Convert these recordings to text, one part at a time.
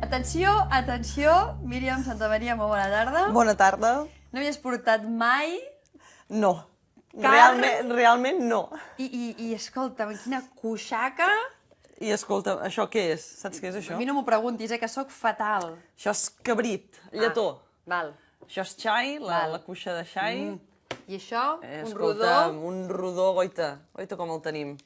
Atenció, atenció, Míriam Santamaria, molt bona tarda. Bona tarda. No havies portat mai... No. Carn? Realment no. I escolta'm, quina cuixaca... I escolta, això què és? Saps què és això? A mi no m'ho preguntis, que sóc fatal. Això és cabrit, lletó. Val. Això és xai, la cuixa de xai. I això, un Escolta, rodó... un rodó, goita com el tenim.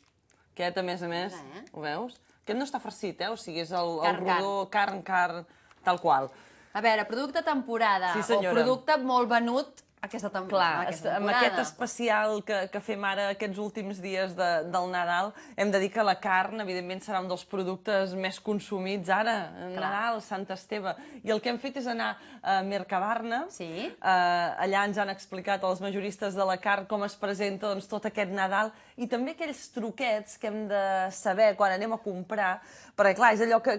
Aquest, a més, Mira, ho veus? Aquest no està farcit, o sigui, és el Carn, rodó, carn, tal qual. A veure, producte temporada, Sí, o senyora. producte molt venut aquesta Clar, temporada. amb aquest especial que fem ara aquests últims dies del Nadal, hem de dir que la carn, evidentment, serà un dels productes més consumits ara, Nadal, Sant Esteve. I el que hem fet és anar a Mercabarna. Sí. Allà ens han explicat els majoristes de la carn com es presenta tot aquest Nadal i també aquells truquets que hem de saber quan anem a comprar, perquè clar, és allò que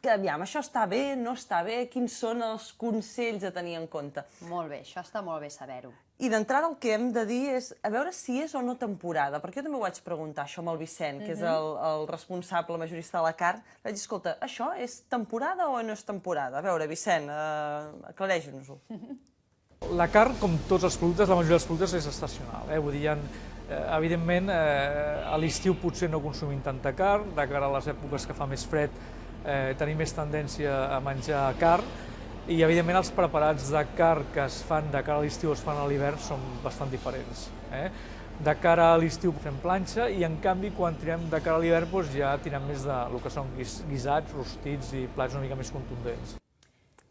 aviam, això està bé, no està bé, quins són els consells a tenir en compte. Molt bé, això està molt bé saber-ho. I d'entrada el que hem de dir és a veure si és o no temporada, perquè jo també ho vaig preguntar això amb el Vicent, que és el responsable majorista de la carn. Vaig dir, escolta, això és temporada o no és temporada? A veure, Vicent, aclareix-nos-ho. La carn, com tots els productes, la majoria dels productes és estacional. Vull dir, evidentment, a l'estiu potser no consumim tanta carn, de cara a les èpoques que fa més fred tenim més tendència a menjar carn i, evidentment, els preparats de carn que es fan de cara a l'estiu o es fan a l'hivern són bastant diferents. De cara a l'estiu fem planxa i, en canvi, quan tirem de cara a l'hivern ja tirem més del que són guisats, rostits i plats una mica més contundents.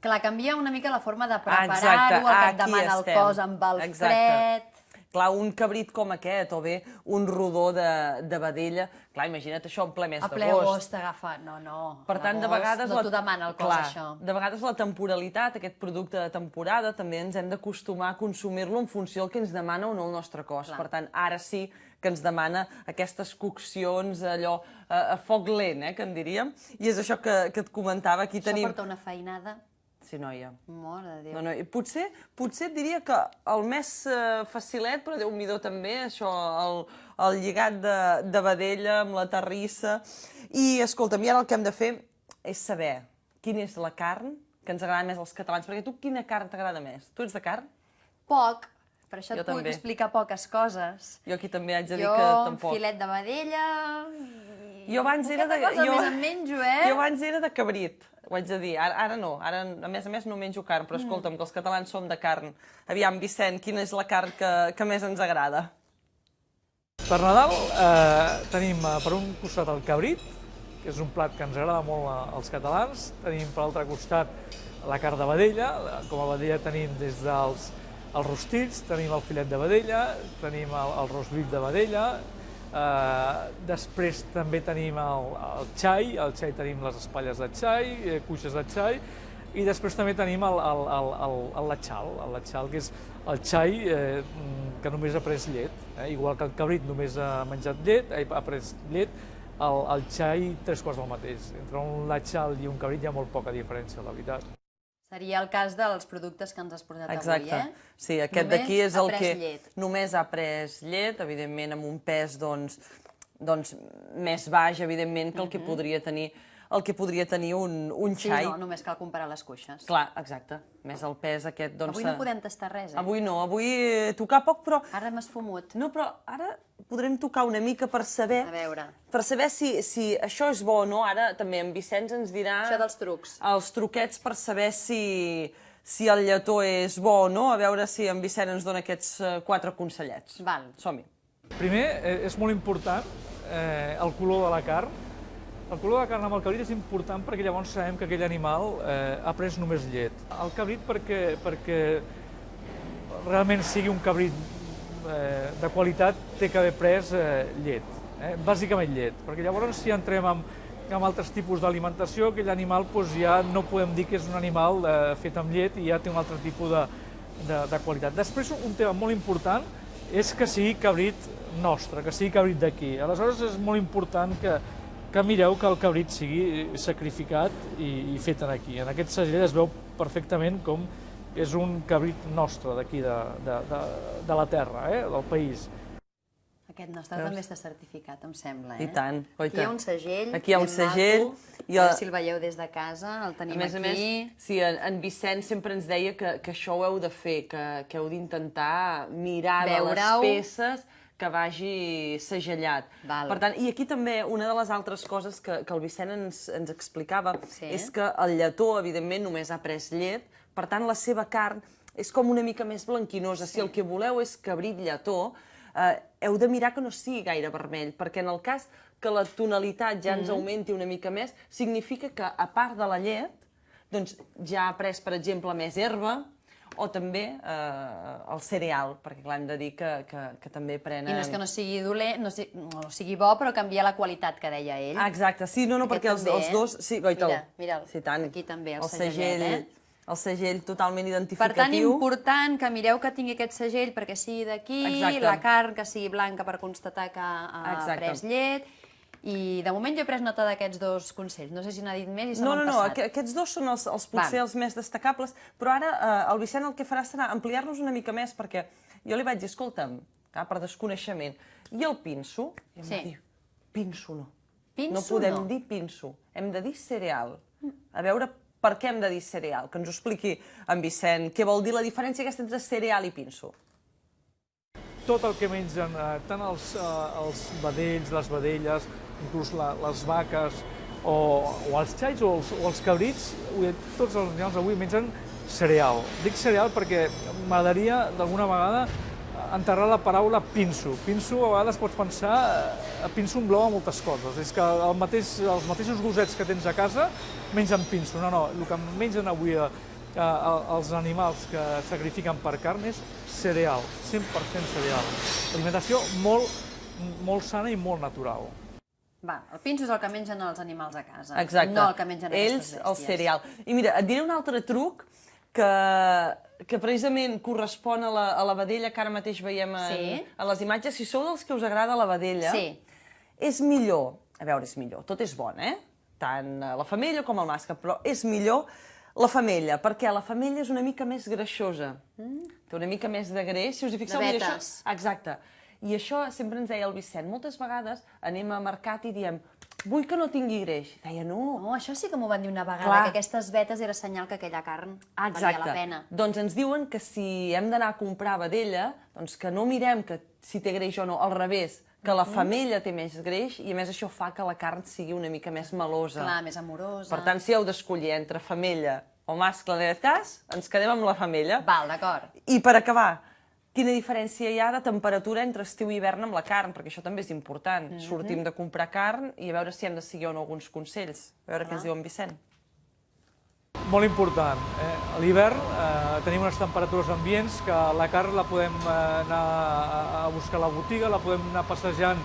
Clar, canvia una mica la forma de preparar-ho, el que et demana el cos amb el fred... Clar, un cabrit com aquest, o bé un rodó de vedella, clar, imagina't això en ple mes d'agost. A ple agost t'agafa, no. Per tant, de vegades... No t'ho demana el cos, això. De vegades la temporalitat, aquest producte de temporada, també ens hem d'acostumar a consumir-lo en funció del que ens demana o no el nostre cos. Per tant, ara sí que ens demana aquestes coccions, allò, a foc lent, que en diríem. I és això que et comentava, aquí tenim... Això porta una feinada. Sí, noia. Mare de Déu. No, potser et diria que el més facilet, però Déu-n'hi-do també, això, el lligat de vedella amb la terrissa. I, escolta'm, i ara el que hem de fer és saber quina és la carn que ens agrada més als catalans, perquè tu quina carn t'agrada més? Tu ets de carn? Poc, per això Jo et puc també. explicar poques coses. Jo aquí també haig de dir que tampoc. Jo, filet de vedella... Jo abans era de... Poqueta cosa més en menjo, Jo abans era de cabrit, ho haig de dir. Ara no, ara a més no menjo carn, però escolta'm, que els catalans som de carn. Aviam, Vicent, quina és la carn que més ens agrada? Per Nadal tenim per un costat el cabrit, que és un plat que ens agrada molt als catalans. Tenim per l'altre costat la carn de vedella. Com a vedella tenim des dels rostits, tenim el filet de vedella, tenim el roast beef de vedella. Després també tenim el xai, tenim les espatlles de xai, cuixes de xai, i després també tenim el latxal, que és el xai que només ha pres llet. Igual que el cabrit només ha menjat llet, ha pres llet, el xai 3/4 del mateix. Entre un latxal i un cabrit hi ha molt poca diferència, la veritat. Seria el cas dels productes que ens has portat avui, Exacte. Sí, aquest d'aquí és el que... Llet. Només ha pres llet, evidentment amb un pes més baix, evidentment, que el que podria tenir un xai. Sí, no, només cal comparar les cuixes. Clar, exacte. Més el pes aquest... Avui no podem tastar res, Avui no, avui tocar poc, però... Ara m'has fumut. No, però ara podrem tocar una mica per saber... A veure. Per saber si això és bo o no. Ara també en Vicenç ens dirà... Això dels trucs. Els truquets per saber si el lletó és bo o no. A veure si en Vicent ens dona aquests 4 consellets. Val. Som-hi. Primer, és molt important el color de la carn. El color de la carn amb el cabrit és important perquè llavors sabem que aquell animal ha pres només llet. El cabrit perquè realment sigui un cabrit de qualitat té que haver pres llet, bàsicament llet, perquè llavors si entrem amb altres tipus d'alimentació, aquell animal ja no podem dir que és un animal fet amb llet i ja té un altre tipus de qualitat. Després, un tema molt important és que sigui cabrit nostre, que sigui cabrit d'aquí. Aleshores és molt important que mireu que el cabrit sigui sacrificat i fet aquí. En aquest segell es veu perfectament com és un cabrit nostre d'aquí, de la terra, del país. Aquest nostre també està certificat, em sembla. I tant, Aquí hi ha un segell. Aquí hi ha un segell I A veure si el veieu des de casa, el tenim aquí. A més, sí, en Vicent sempre ens deia que això ho heu de fer, que heu d'intentar mirar de les peces que vagi segellat. Per tant, i aquí també una de les altres coses que el Vicent ens explicava és que el lletó, evidentment, només ha pres llet, per tant, la seva carn és com una mica més blanquinosa. Si el que voleu és cabrit lletó, heu de mirar que no sigui gaire vermell, perquè en el cas que la tonalitat ja ens augmenti una mica més, significa que, a part de la llet, doncs ja ha pres, per exemple, més herba, o també el cereal, perquè clar, hem de dir que també prenen... I no és que no sigui dolent, no sigui bo, però canvia la qualitat que deia ell. Exacte, sí, no, perquè els dos... Sí, goita'l. Mira'l, aquí també, el segellet, el segell totalment identificatiu. Per tant, important que mireu que tingui aquest segell perquè sigui d'aquí, la carn que sigui blanca per constatar que ha pres llet, i de moment jo he pres nota d'aquests dos consells. No sé si n'ha dit més i se m'han passat. No, aquests dos són potser els més destacables, però ara el Vicent el que farà serà ampliar-nos una mica més, perquè jo li vaig dir, escolta'm, per desconeixement, i el pinso? I em va dir, pinso no. No podem dir pinso, hem de dir cereal. A veure per què hem de dir cereal? Que ens ho expliqui en Vicent. Què vol dir la diferència aquesta entre cereal i pinso? Tot el que mengen, tant els vedells, les vedelles, inclús les vaques, o els xais o els cabrits, tots els animals avui mengen cereal. Dic cereal perquè m'agradaria, d'alguna vegada, enterrar la paraula pinso. Pinso, a vegades pots pensar, pinso engloba moltes coses. És que els mateixos gossets que tens a casa mengen pinso. No, el que mengen avui els animals que sacrifiquen per carn és cereal, 100% cereal. Alimentació molt sana i molt natural. Va, el pinso és el que mengen els animals a casa, exacte. No el que mengen aquestes bèsties. Ells, el cereal. I mira, et diré un altre truc que precisament correspon a la vedella que ara mateix veiem a les imatges. Si sou dels que us agrada la vedella, és millor, a veure, és millor, tot és bon, tant la femella com el mascle, però és millor la femella, perquè la femella és una mica més greixosa, té una mica més de greix, si us hi fixeu... De vetes. Exacte. I això sempre ens deia el Vicent, moltes vegades anem a mercat i diem vull que no tingui greix. Deia, no. No, això sí que m'ho van dir una vegada, que aquestes vetes era senyal que aquella carn valia la pena. Doncs ens diuen que si hem d'anar a comprar vedella, doncs que no mirem si té greix o no, al revés, que la femella té més greix i a més això fa que la carn sigui una mica més melosa. Clar, més amorosa. Per tant, si heu d'escollir entre femella o mascle en aquest cas, ens quedem amb la femella. Val, d'acord. I per acabar, quina diferència hi ha de temperatura entre estiu i hivern amb la carn? Perquè això també és important. Sortim de comprar carn i a veure si hem de seguir o no alguns consells. A veure què ens diu en Vicent. Molt important. A l'hivern tenim unes temperatures ambients que la carn la podem anar a buscar a la botiga, la podem anar passejant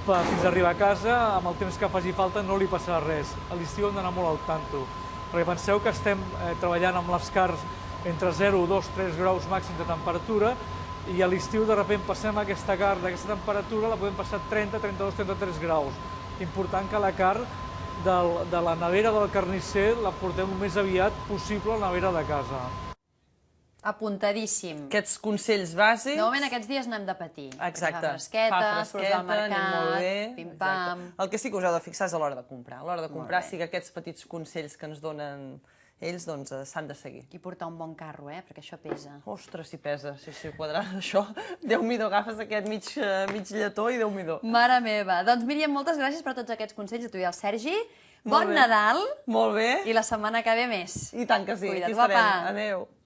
fins a arribar a casa, amb el temps que faci falta no li passarà res. A l'estiu hem d'anar molt al tanto, perquè penseu que estem treballant amb les carns entre 0, 2, 3 graus màxims de temperatura, i a l'estiu de sobte passem aquesta carn d'aquesta temperatura, la podem passar 30, 32, 33 graus. Important que la carn de la nevera del carnisser la portem el més aviat possible a la nevera de casa. Apuntadíssim. Aquests consells bàsics... De moment aquests dies no hem de patir. Exacte. Fa fresqueta, surts al mercat, pim-pam... El que sí que us heu de fixar és a l'hora de comprar. A l'hora de comprar sí que aquests petits consells que ens donen ells, doncs, s'han de seguir. I portar un bon carro, perquè això pesa. Ostres, si pesa, sí, quadrat això. Déu-m'hi-do, agafes aquest mig lletó i Déu-m'hi-do. Mare meva. Doncs Míriam, moltes gràcies per tots aquests consells, a tu i al Sergi. Bon Nadal! Molt bé. I la setmana que ve més. I tant que sí. Cuida't, guapa. Adéu.